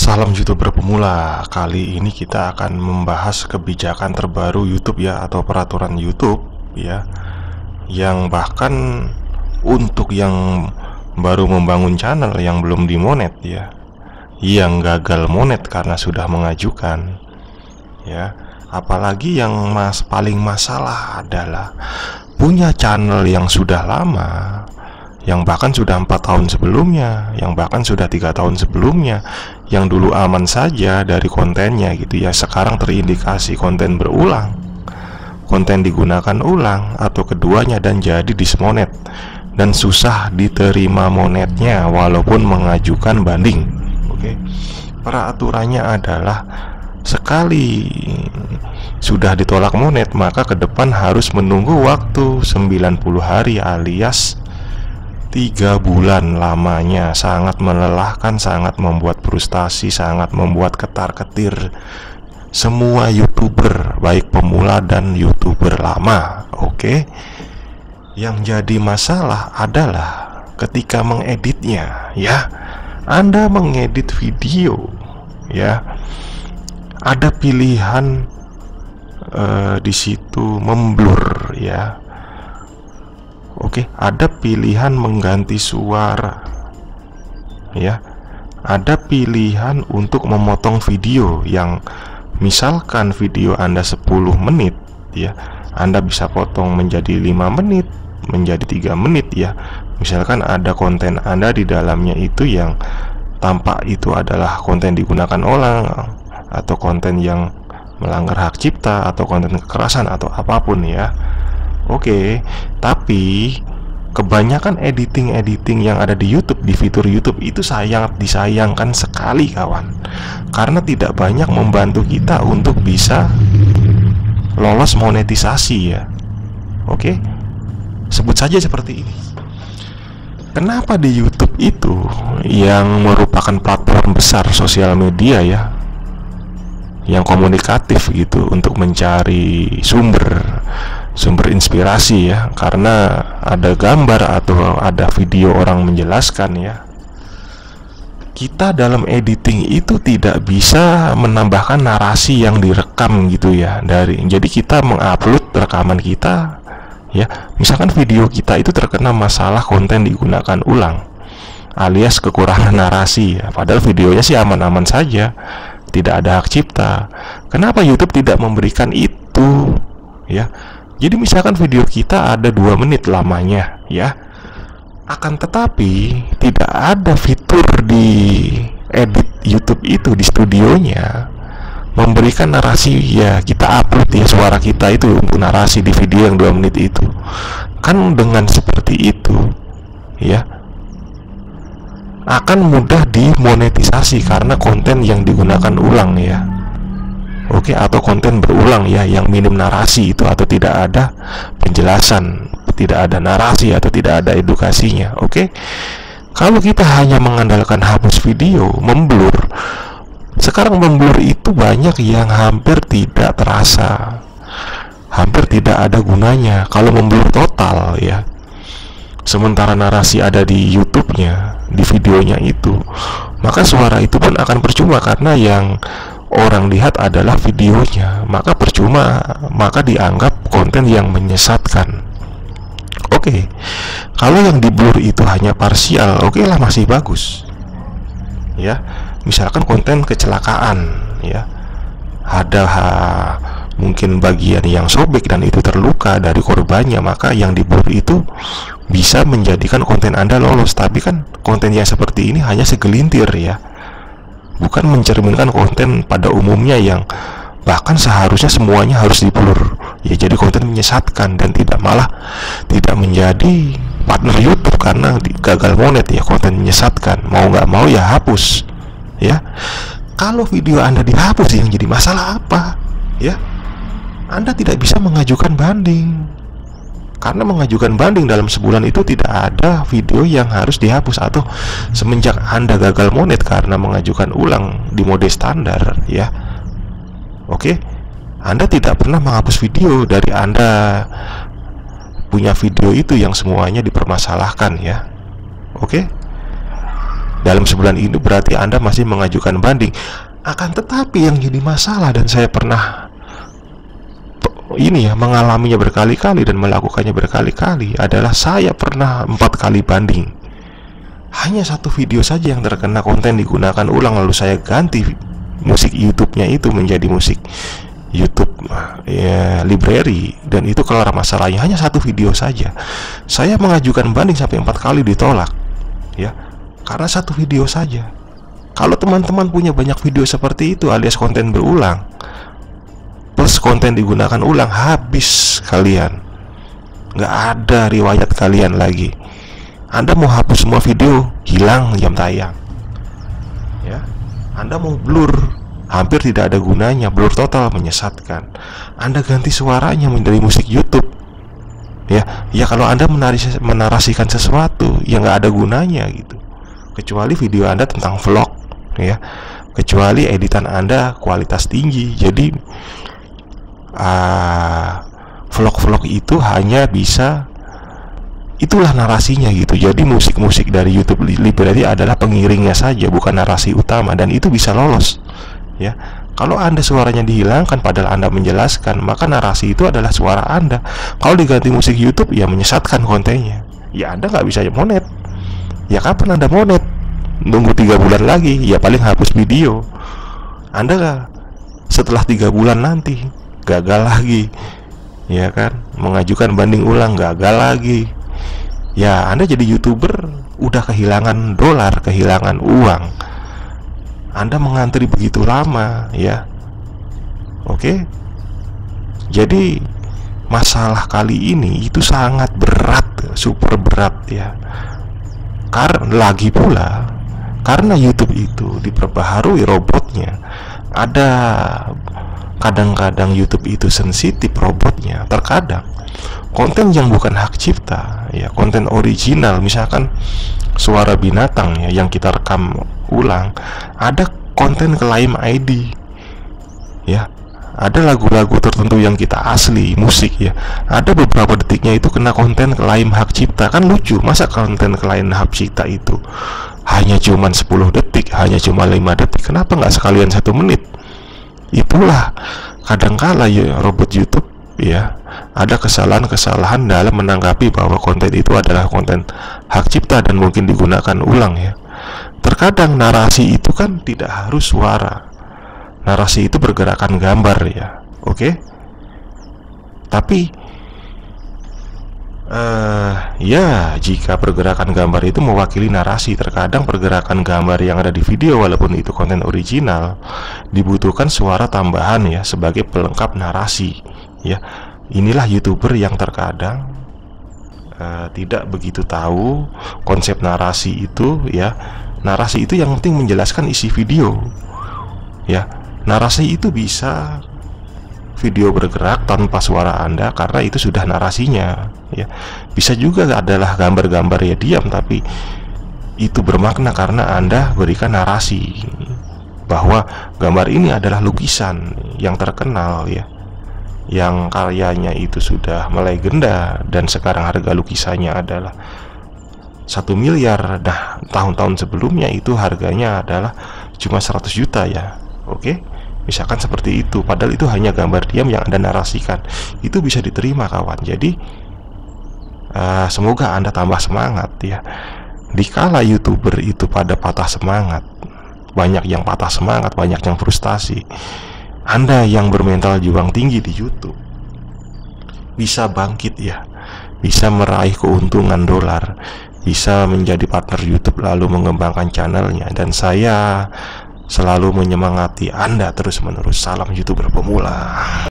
Salam YouTuber pemula. Kali ini kita akan membahas kebijakan terbaru YouTube ya, atau peraturan YouTube ya, yang bahkan untuk yang baru membangun channel yang belum dimonet ya, yang gagal monet karena sudah mengajukan ya. Apalagi yang paling masalah adalah punya channel yang sudah lama, yang bahkan sudah 4 tahun sebelumnya, yang bahkan sudah 3 tahun sebelumnya, yang dulu aman saja dari kontennya gitu ya, sekarang terindikasi konten berulang, konten digunakan ulang atau keduanya, dan jadi dismonet dan susah diterima monetnya walaupun mengajukan banding. Oke. Peraturannya adalah sekali sudah ditolak monet, maka ke depan harus menunggu waktu 90 hari alias 3 bulan lamanya. Sangat melelahkan, sangat membuat frustasi, sangat membuat ketar-ketir semua YouTuber, baik pemula dan YouTuber lama. Oke. Yang jadi masalah adalah ketika mengeditnya ya. Anda mengedit video ya, ada pilihan di situ memblur ya. Oke, ada pilihan mengganti suara ya. Ada pilihan untuk memotong video yang misalkan video Anda 10 menit ya, Anda bisa potong menjadi 5 menit, menjadi 3 menit ya. Misalkan ada konten Anda di dalamnya itu yang tampak itu adalah konten digunakan ulang, atau konten yang melanggar hak cipta, atau konten kekerasan, atau apapun ya. Oke, tapi kebanyakan editing yang ada di YouTube, di fitur YouTube itu sangat disayangkan sekali kawan, karena tidak banyak membantu kita untuk bisa lolos monetisasi ya. Oke, sebut saja seperti ini. Kenapa di YouTube itu, yang merupakan platform besar sosial media ya, yang komunikatif gitu, untuk mencari sumber inspirasi ya, karena ada gambar atau ada video orang menjelaskan ya, kita dalam editing itu tidak bisa menambahkan narasi yang direkam gitu ya. Jadi kita mengupload rekaman kita ya, misalkan video kita itu terkena masalah konten digunakan ulang alias kekurangan narasi ya, padahal videonya sih aman-aman saja, tidak ada hak cipta. Kenapa YouTube tidak memberikan itu ya? Jadi misalkan video kita ada 2 menit lamanya ya, akan tetapi tidak ada fitur di edit YouTube itu, di studionya, memberikan narasi ya. Kita upload ya suara kita itu untuk narasi di video yang 2 menit itu. Kan dengan seperti itu ya, akan mudah dimonetisasi karena konten yang digunakan ulang ya. Oke, atau konten berulang ya, yang minim narasi itu, atau tidak ada penjelasan, tidak ada narasi, atau tidak ada edukasinya. Oke. Kalau kita hanya mengandalkan hapus video, memblur, sekarang memblur itu banyak yang hampir tidak terasa, hampir tidak ada gunanya kalau memblur total ya. Sementara narasi ada di YouTube-nya, di videonya itu, maka suara itu pun akan percuma karena yang orang lihat adalah videonya, maka percuma, maka dianggap konten yang menyesatkan. Oke, kalau yang di blur itu hanya parsial, oke lah, masih bagus ya. Misalkan konten kecelakaan ya, ada mungkin bagian yang sobek dan itu terluka dari korbannya, maka yang di blur itu bisa menjadikan konten Anda lolos. Tapi kan konten yang seperti ini hanya segelintir ya, bukan mencerminkan konten pada umumnya yang bahkan seharusnya semuanya harus di-blur ya. Jadi konten menyesatkan dan malah tidak menjadi partner YouTube karena gagal monet ya, konten menyesatkan. Mau nggak mau ya hapus ya. Kalau video Anda dihapus, yang jadi masalah apa ya? Anda tidak bisa mengajukan banding, karena mengajukan banding dalam sebulan itu tidak ada video yang harus dihapus. Atau semenjak Anda gagal monet karena mengajukan ulang di mode standar ya, oke, Anda tidak pernah menghapus video dari Anda punya video itu yang semuanya dipermasalahkan ya. Oke. dalam sebulan ini berarti Anda masih mengajukan banding. Akan tetapi yang jadi masalah, dan saya pernah mengalaminya berkali-kali dan melakukannya berkali-kali, adalah saya pernah 4 kali banding. Hanya 1 video saja yang terkena konten digunakan ulang, lalu saya ganti musik YouTube-nya itu menjadi musik YouTube library, dan itu kelar masalahnya. Hanya 1 video saja. Saya mengajukan banding sampai 4 kali ditolak, ya, karena 1 video saja. Kalau teman-teman punya banyak video seperti itu alias konten berulang plus konten digunakan ulang, habis kalian. Nggak ada riwayat kalian lagi. Anda mau hapus semua video, hilang jam tayang, ya. Anda mau blur, hampir tidak ada gunanya, blur total, menyesatkan. Anda ganti suaranya menjadi musik YouTube, ya kalau Anda menarasikan sesuatu yang nggak ada gunanya gitu, kecuali video Anda tentang vlog, ya, kecuali editan Anda kualitas tinggi. Jadi vlog-vlog itu hanya bisa, itulah narasinya gitu. Jadi musik-musik dari YouTube library adalah pengiringnya saja, bukan narasi utama, dan itu bisa lolos, ya. Kalau Anda suaranya dihilangkan padahal Anda menjelaskan, maka narasi itu adalah suara Anda. Kalau diganti musik YouTube, ya menyesatkan kontennya, ya Anda nggak bisa monet. Ya kapan Anda monet? Nunggu 3 bulan lagi, ya paling hapus video. Anda setelah 3 bulan nanti gagal lagi, ya kan, mengajukan banding ulang, gagal lagi. Ya Anda jadi YouTuber udah kehilangan dolar, kehilangan uang. Anda mengantri begitu lama, ya. Oke. Jadi masalah kali ini itu sangat berat, super berat, ya. Karena lagi pula, karena YouTube itu diperbaharui robotnya. Ada kadang-kadang YouTube itu sensitif robotnya. Terkadang konten yang bukan hak cipta, ya, konten original, misalkan suara binatang, ya, yang kita rekam ulang, ada konten klaim ID, ya, ada lagu-lagu tertentu yang kita asli musik, ya, ada beberapa detiknya itu kena konten klaim hak cipta. Kan lucu, masa konten klaim hak cipta itu hanya cuman 10 detik, hanya cuma 5 detik, kenapa nggak sekalian 1 menit? Itulah kadangkala, ya, robot YouTube, ya, ada kesalahan-kesalahan dalam menanggapi bahwa konten itu adalah konten hak cipta dan mungkin digunakan ulang, ya. Terkadang narasi itu kan tidak harus suara, narasi itu bergerakan gambar, ya, oke. Tapi ya, jika pergerakan gambar itu mewakili narasi, terkadang pergerakan gambar yang ada di video, walaupun itu konten original, dibutuhkan suara tambahan, ya, sebagai pelengkap narasi, ya. Inilah YouTuber yang terkadang tidak begitu tahu konsep narasi itu, ya. Narasi itu yang penting menjelaskan isi video, ya. Narasi itu bisa video bergerak tanpa suara Anda karena itu sudah narasinya, ya. Bisa juga adalah gambar-gambar, ya, diam, tapi itu bermakna karena Anda berikan narasi bahwa gambar ini adalah lukisan yang terkenal, ya, yang karyanya itu sudah melegenda dan sekarang harga lukisannya adalah 1 miliar. Nah, tahun-tahun sebelumnya itu harganya adalah cuma 100 juta, ya. Oke, misalkan seperti itu, padahal itu hanya gambar diam yang Anda narasikan. Itu bisa diterima, kawan. Jadi semoga Anda tambah semangat, ya. Dikala YouTuber itu pada patah semangat, banyak yang patah semangat, banyak yang frustasi, Anda yang bermental juang tinggi di YouTube bisa bangkit, ya, bisa meraih keuntungan dolar, bisa menjadi partner YouTube lalu mengembangkan channelnya. Dan saya selalu menyemangati Anda terus-menerus. Salam YouTuber pemula.